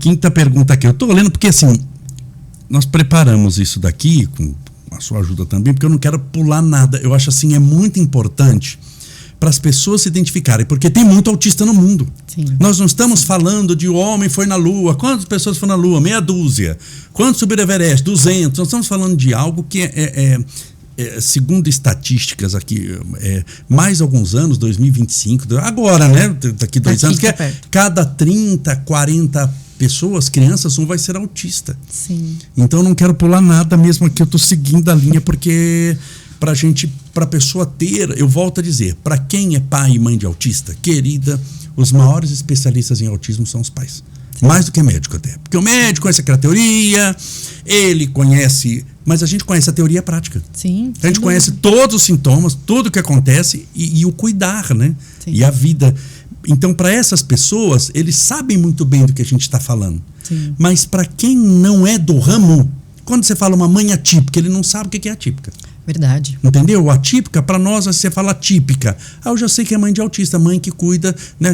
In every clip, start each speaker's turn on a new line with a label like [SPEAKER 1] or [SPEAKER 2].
[SPEAKER 1] Quinta pergunta aqui. Eu tô lendo porque, assim, nós preparamos isso daqui, com a sua ajuda também, porque eu não quero pular nada. Eu acho, assim, é muito importante para as pessoas se identificarem, porque tem muito autista no mundo.
[SPEAKER 2] Sim.
[SPEAKER 1] Nós não estamos falando de o homem foi na Lua. Quantas pessoas foram na Lua? Meia dúzia. Quantos subiram Everest? 200. Nós estamos falando de algo que segundo estatísticas aqui, mais alguns anos, 2025, agora, né? Daqui 2 anos, que cada 30, 40 pessoas, crianças, um vai ser autista.
[SPEAKER 2] Sim.
[SPEAKER 1] Então eu não quero pular nada mesmo aqui, eu estou seguindo a linha, porque para a pessoa ter, eu volto a dizer, para quem é pai e mãe de autista, querida, os maiores especialistas em autismo são os pais. Sim. Mais do que médico até. Porque o médico conhece aquela teoria, ele conhece, mas a gente conhece a teoria prática.
[SPEAKER 2] Sim.
[SPEAKER 1] A gente conhece todos os sintomas, tudo o que acontece e o cuidar, né?
[SPEAKER 2] Sim.
[SPEAKER 1] E a vida. Então, para essas pessoas, eles sabem muito bem do que a gente está falando.
[SPEAKER 2] Sim.
[SPEAKER 1] Mas para quem não é do ramo, quando você fala uma mãe atípica, ele não sabe o que é atípica.
[SPEAKER 2] Verdade.
[SPEAKER 1] Entendeu? Atípica, para nós, você fala típica. Eu já sei que é mãe de autista, mãe que cuida, né?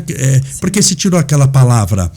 [SPEAKER 1] Porque se tirou aquela palavra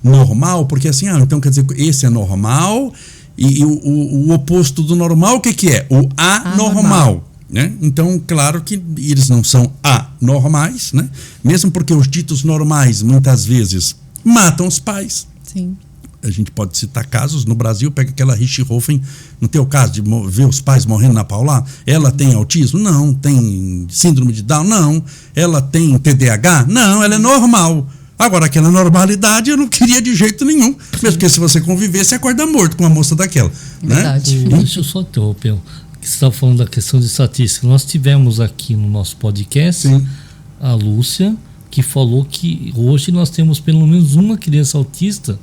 [SPEAKER 1] normal, porque assim, então quer dizer, esse é normal e o oposto do normal, o que é? O anormal. Né? Então, claro que eles não são anormais, né? Mesmo porque os ditos normais, muitas vezes, matam os pais.
[SPEAKER 2] Sim.
[SPEAKER 1] A gente pode citar casos no Brasil, pega aquela Richthofen, no teu caso de ver os pais morrendo na Paula, ela tem autismo? Não. Tem síndrome de Down? Não. Ela tem TDAH? Não, ela é normal. Agora, aquela normalidade eu não queria de jeito nenhum, mesmo porque se você conviver, você acorda morto com uma moça daquela.
[SPEAKER 2] Verdade.
[SPEAKER 1] Né?
[SPEAKER 3] Deixa eu só interromper, que você estava falando da questão de estatística. Nós tivemos aqui no nosso podcast, sim, a Lúcia, que falou que hoje nós temos pelo menos uma criança autista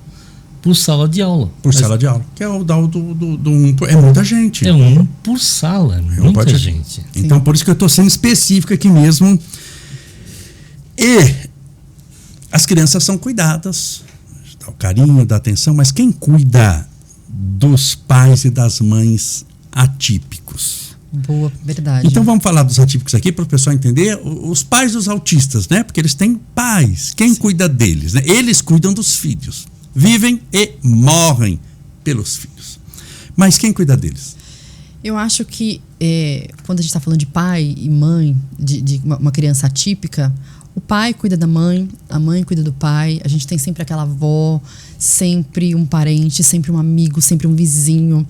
[SPEAKER 3] por sala de aula.
[SPEAKER 1] Sala de aula. Que é o do é muita gente.
[SPEAKER 3] É um por sala, muita gente.
[SPEAKER 1] Então, por isso que eu estou sendo específico aqui mesmo. E as crianças são cuidadas, dá o carinho, dá atenção, mas quem cuida dos pais e das mães atípicos?
[SPEAKER 2] Boa, verdade.
[SPEAKER 1] Então vamos falar dos atípicos aqui para o pessoal entender. Os pais dos autistas, né? Porque eles têm pais. Quem cuida deles? Né? Eles cuidam dos filhos. Vivem e morrem pelos filhos. Mas quem cuida deles?
[SPEAKER 2] Eu acho que quando a gente está falando de pai e mãe, de uma criança atípica, o pai cuida da mãe, a mãe cuida do pai, a gente tem sempre aquela avó, sempre um parente, sempre um amigo, sempre um vizinho.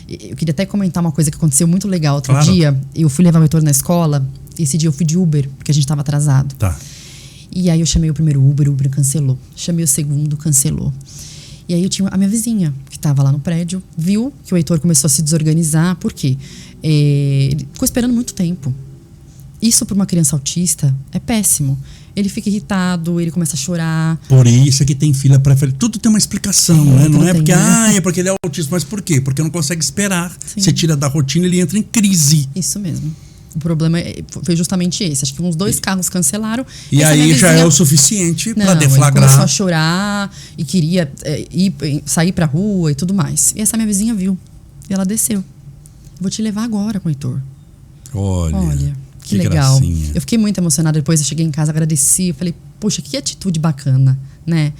[SPEAKER 2] Eu queria até comentar uma coisa que aconteceu muito legal. Outro dia, eu fui levar o Heitor na escola, e esse dia eu fui de Uber, porque a gente estava atrasado.
[SPEAKER 1] Tá.
[SPEAKER 2] E aí eu chamei o primeiro Uber, o Uber cancelou. Chamei o segundo, cancelou. E aí eu tinha a minha vizinha, que estava lá no prédio, viu que o Heitor começou a se desorganizar. Por quê? Ele ficou esperando muito tempo. Isso para uma criança autista é péssimo. Ele fica irritado, ele começa a chorar.
[SPEAKER 1] Por isso é que tem fila pré-fila. Tudo tem uma explicação, né? Não é porque, é porque ele é autista. Mas por quê? Porque não consegue esperar. Sim. Você tira da rotina, ele entra em crise.
[SPEAKER 2] Isso mesmo. O problema foi justamente esse. Acho que uns 2 carros cancelaram.
[SPEAKER 1] E aí vizinha, já é o suficiente para deflagrar.
[SPEAKER 2] Ele começou a chorar e queria sair pra rua e tudo mais. E essa minha vizinha viu. E ela desceu. Vou te levar agora com o Heitor. Olha, que legal. Gracinha. Eu fiquei muito emocionada. Depois eu cheguei em casa, agradeci. Eu falei, poxa, que atitude bacana, né?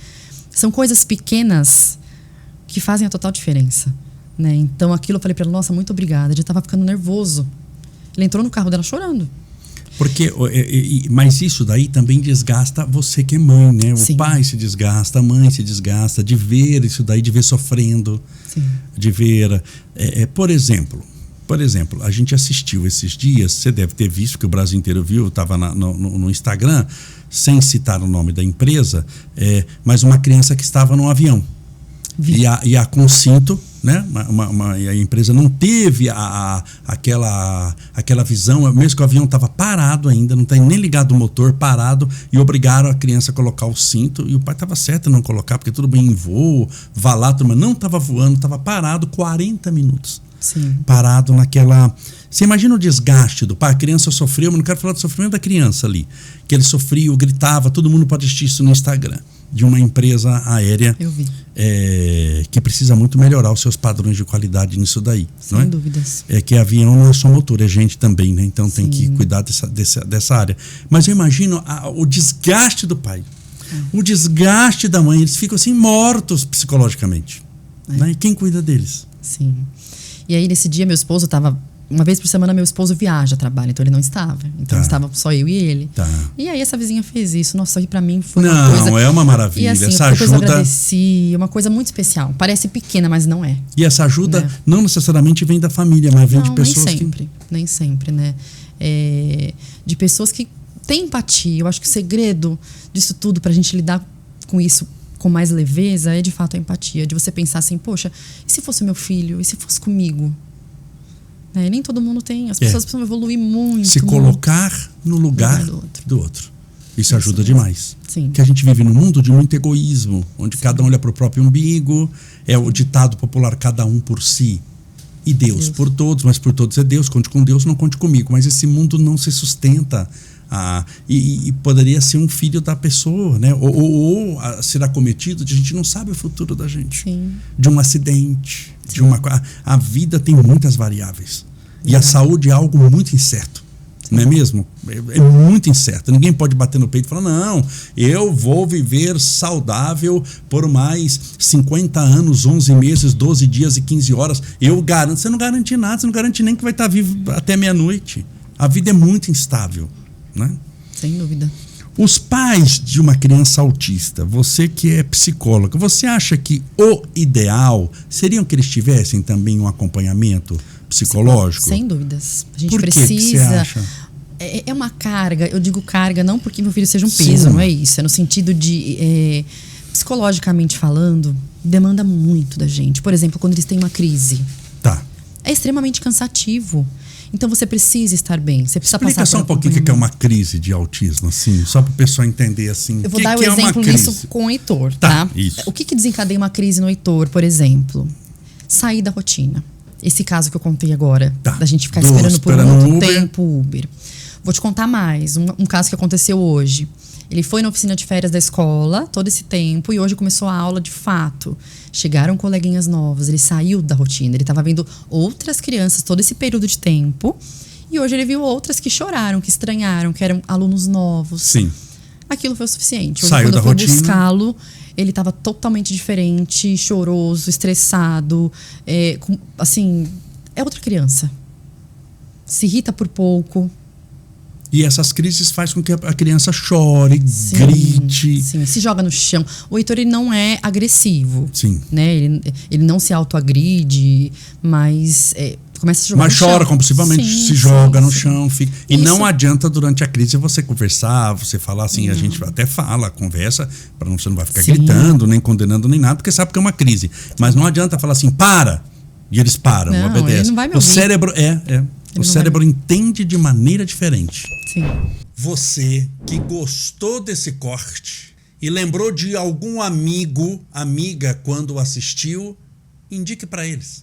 [SPEAKER 2] São coisas pequenas que fazem a total diferença, né? Então aquilo eu falei pra ela, nossa, muito obrigada. Ele tava ficando nervoso. Ele entrou no carro dela chorando.
[SPEAKER 1] Mas isso daí também desgasta você que é mãe, né?
[SPEAKER 2] Sim.
[SPEAKER 1] O pai se desgasta, a mãe se desgasta de ver isso daí, de ver sofrendo.
[SPEAKER 2] Sim.
[SPEAKER 1] De ver... Por exemplo, a gente assistiu esses dias, você deve ter visto, que o Brasil inteiro viu, estava no Instagram, sem citar o nome da empresa, mas uma criança que estava num avião. E a com cinto, né? A empresa não teve aquela visão, mesmo que o avião estava parado ainda, não tem nem ligado o motor, parado, e obrigaram a criança a colocar o cinto, e o pai estava certo em não colocar, porque tudo bem em voo, vá lá, mas não estava voando, estava parado 40 minutos.
[SPEAKER 2] Sim.
[SPEAKER 1] Parado naquela... Você imagina o desgaste do pai, a criança sofreu, mas não quero falar do sofrimento da criança ali, que ele sofria, gritava, todo mundo pode assistir isso no Instagram, de uma empresa aérea.
[SPEAKER 2] Eu vi.
[SPEAKER 1] Que precisa muito melhorar os seus padrões de qualidade nisso daí.
[SPEAKER 2] Sem
[SPEAKER 1] não é?
[SPEAKER 2] dúvidas.
[SPEAKER 1] É que avião não é só motor, é gente também, né? Então
[SPEAKER 2] Sim.
[SPEAKER 1] tem que cuidar dessa área. Mas eu imagino o desgaste do pai. O desgaste da mãe, eles ficam assim mortos psicologicamente. Né? E quem cuida deles?
[SPEAKER 2] Sim. E aí nesse dia meu esposo estava... Uma vez por semana meu esposo viaja, trabalha, então ele não estava. Então estava só eu e ele. E aí essa vizinha fez isso. Nossa, aí pra mim foi uma coisa...
[SPEAKER 1] Não, é uma maravilha.
[SPEAKER 2] E assim,
[SPEAKER 1] essa
[SPEAKER 2] depois
[SPEAKER 1] ajuda...
[SPEAKER 2] eu agradeci, uma coisa muito especial. Parece pequena, mas não é.
[SPEAKER 1] E essa ajuda não necessariamente vem da família, mas vem de pessoas
[SPEAKER 2] nem sempre, né? De pessoas que têm empatia. Eu acho que o segredo disso tudo, pra gente lidar com isso com mais leveza, é de fato a empatia. De você pensar assim, poxa, e se fosse meu filho? E se fosse comigo? Nem todo mundo tem. As pessoas precisam evoluir muito.
[SPEAKER 1] Se colocar no lugar do outro. Isso ajuda demais.
[SPEAKER 2] Sim.
[SPEAKER 1] Porque a gente vive num mundo de muito egoísmo, onde cada um olha para o próprio umbigo. É o ditado popular, cada um por si. E Deus por todos, mas por todos é Deus. Conte com Deus, não conte comigo. Mas esse mundo não se sustenta. E poderia ser um filho da pessoa, né? Ou ser acometido de a gente não sabe o futuro da gente.
[SPEAKER 2] Sim.
[SPEAKER 1] De um acidente. A vida tem muitas variáveis. E a saúde é algo muito incerto. Não é mesmo? É muito incerto. Ninguém pode bater no peito e falar, não, eu vou viver saudável por mais 50 anos, 11 meses, 12 dias e 15 horas. Eu garanto. Você não garante nada, você não garante nem que vai estar vivo até meia-noite. A vida é muito instável. Né?
[SPEAKER 2] Sem dúvida.
[SPEAKER 1] Os pais de uma criança autista, você que é psicóloga, você acha que o ideal seriam que eles tivessem também um acompanhamento psicológico?
[SPEAKER 2] Sem dúvidas. A gente
[SPEAKER 1] Por
[SPEAKER 2] precisa.
[SPEAKER 1] Que você acha?
[SPEAKER 2] É uma carga. Eu digo carga não porque meu filho seja um peso, não é isso. É no sentido de, psicologicamente falando, demanda muito da gente. Por exemplo, quando eles têm uma crise. É extremamente cansativo. Então você precisa estar bem. Você precisa
[SPEAKER 1] Explica só um pouquinho o que é uma crise de autismo, assim, só para o pessoal entender assim.
[SPEAKER 2] Eu vou dar o exemplo disso com o Heitor, tá?
[SPEAKER 1] Isso.
[SPEAKER 2] O que desencadeia uma crise no Heitor, por exemplo? Sair da rotina. Esse caso que eu contei agora, da gente ficar esperando por muito tempo o Uber. Vou te contar mais. Um caso que aconteceu hoje. Ele foi na oficina de férias da escola todo esse tempo e hoje começou a aula de fato. Chegaram coleguinhas novas, ele saiu da rotina. Ele estava vendo outras crianças todo esse período de tempo e hoje ele viu outras que choraram, que estranharam, que eram alunos novos.
[SPEAKER 1] Sim.
[SPEAKER 2] Aquilo foi o suficiente. Hoje,
[SPEAKER 1] saiu
[SPEAKER 2] quando
[SPEAKER 1] da
[SPEAKER 2] eu fui
[SPEAKER 1] rotina.
[SPEAKER 2] buscá-lo, ele estava totalmente diferente, choroso, estressado. Assim, é outra criança. Se irrita por pouco.
[SPEAKER 1] E essas crises fazem com que a criança chore, grite.
[SPEAKER 2] Sim, se joga no chão. O Heitor, ele não é agressivo.
[SPEAKER 1] Sim.
[SPEAKER 2] Né? Ele não se autoagride, mas começa a jogar no chão.
[SPEAKER 1] Mas chora compulsivamente, se joga no chão. Fica. E não adianta durante a crise você conversar, você falar assim, a gente até fala, conversa, para você não vai ficar gritando, nem condenando, nem nada, porque sabe que é uma crise. Mas não adianta falar assim, para! E eles param,
[SPEAKER 2] não,
[SPEAKER 1] obedecem.
[SPEAKER 2] Ele não vai me ouvir.
[SPEAKER 1] O cérebro O cérebro entende de maneira diferente.
[SPEAKER 2] Sim.
[SPEAKER 1] Você que gostou desse corte e lembrou de algum amigo, amiga, quando assistiu, indique para eles.